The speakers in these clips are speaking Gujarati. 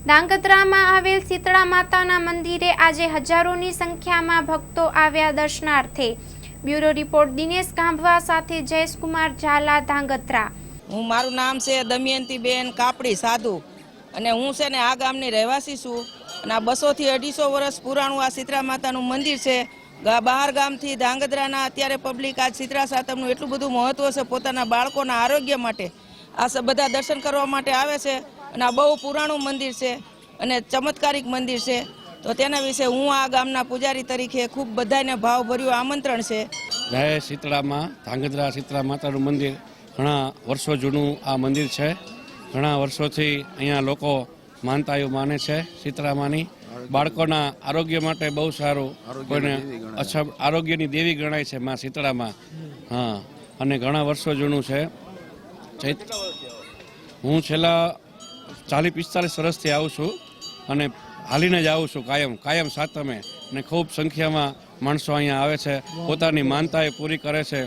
ધાંગધ્રામાં આવેલ શીતળા માતાના મંદિરે આજે હજારોની સંખ્યામાં ભક્તો આવ્યા દર્શનાર્થે। બ્યુરો રિપોર્ટ દિનેશ ગાંભવા સાથે જયેશકુમાર ઝાલા, ધાંગધ્રા। મારું નામ છે દમયંતીબેન કાપડી સાધુ અને હું છે ને આ ગામની રહેવાસી છું અને આ 200 થી 250 વર્ષ પુરાણું આ શીતળા માતાનું મંદિર છે। બહાર ગામથી ધાંગધ્રાના અત્યારે પબ્લિક આ શીતળા સાતમનું એટલું બધું મહત્વ છે પોતાના બાળકોના આરોગ્ય માટે આ બધા દર્શન કરવા માટે આવે છે અને આ બહુ પુરાણું મંદિર છે અને ચમત્કારિક મંદિર છે। તો તેના વિશે હું આ ગામના પૂજારી તરીકે ખૂબ બધાને ભાવભર્યું આમંત્રણ છે। જય શીતળામાં ધાંગધ્રા શીતળા માતાનું મંદિર ઘણા વર્ષો જૂનું આ મંદિર છે। ઘણા વર્ષોથી અહીંયા લોકો માનતાઓ માને છે શીતળામાની। બાળકોના આરોગ્ય માટે બહુ સારું, કોઈને આરોગ્યની દેવી ગણાય છે માં શીતળામાં। હા, અને ઘણા વર્ષો જૂનું છે। હું છેલ્લા 40-45 વર્ષથી આવું છું અને હાલીને જ આવું છું કાયમ સાતમે, અને ખૂબ સંખ્યામાં માણસો અહીંયા આવે છે, પોતાની માનતાએ પૂરી કરે છે।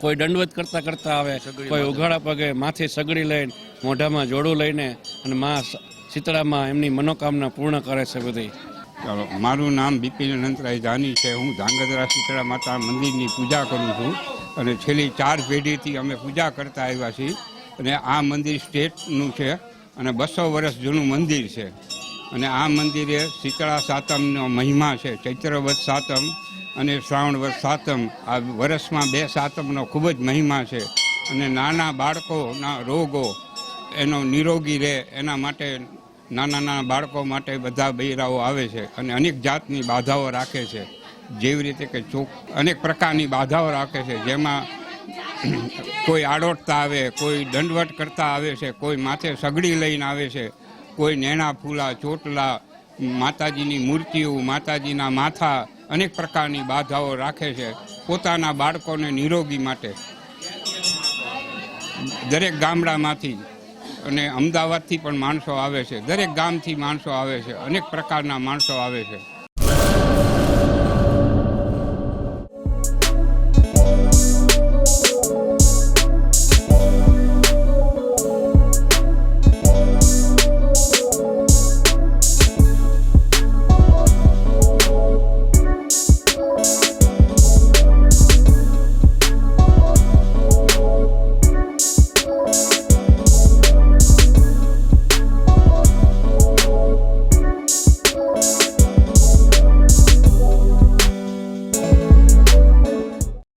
કોઈ દંડવત કરતા આવે, કોઈ ઉઘાડા પગે માથે સગડી લઈને, મોઢામાં જોડું લઈને અને માં શીતળામાં એમની મનોકામના પૂર્ણ કરે છે બધી। ચાલો, મારું નામ બિપિન અનંતરાય જાની છે। હું ધાંગધ્રા શીતળા માતા મંદિરની પૂજા કરું છું અને છેલ્લી 4 પેઢીથી અમે પૂજા કરતા આવ્યા છીએ। અને આ મંદિર સ્ટેટનું છે અને 200 વર્ષ જૂનું મંદિર છે। અને આ મંદિરે શીતળા સાતમનો મહિમા છે। ચૈત્ર વદ સાતમ અને શ્રાવણ વદ સાતમ, આ વર્ષમાં 2 સાતમનો ખૂબ જ મહિમા છે। અને નાના બાળકોના રોગો એનો નિરોગી રહે એના માટે નાના બાળકો માટે બધા બૈરાઓ આવે છે અને અનેક જાતની બાધાઓ રાખે છે। જેવી રીતે કે અનેક પ્રકારની બાધાઓ રાખે છે, જેમાં કોઈ આડોટતા આવે, કોઈ દંડવટ કરતા આવે છે, કોઈ માથે સગડી લઈને આવે છે, કોઈ નેણા ફૂલા, ચોટલા, માતાજીની મૂર્તિઓ, માતાજીના માથા, અનેક પ્રકારની બાધાઓ રાખે છે પોતાના બાળકોને નિરોગી માટે। દરેક ગામડામાંથી અને અમદાવાદથી પણ માણસો આવે છે, દરેક ગામથી માણસો આવે છે, અનેક પ્રકારના માણસો આવે છે।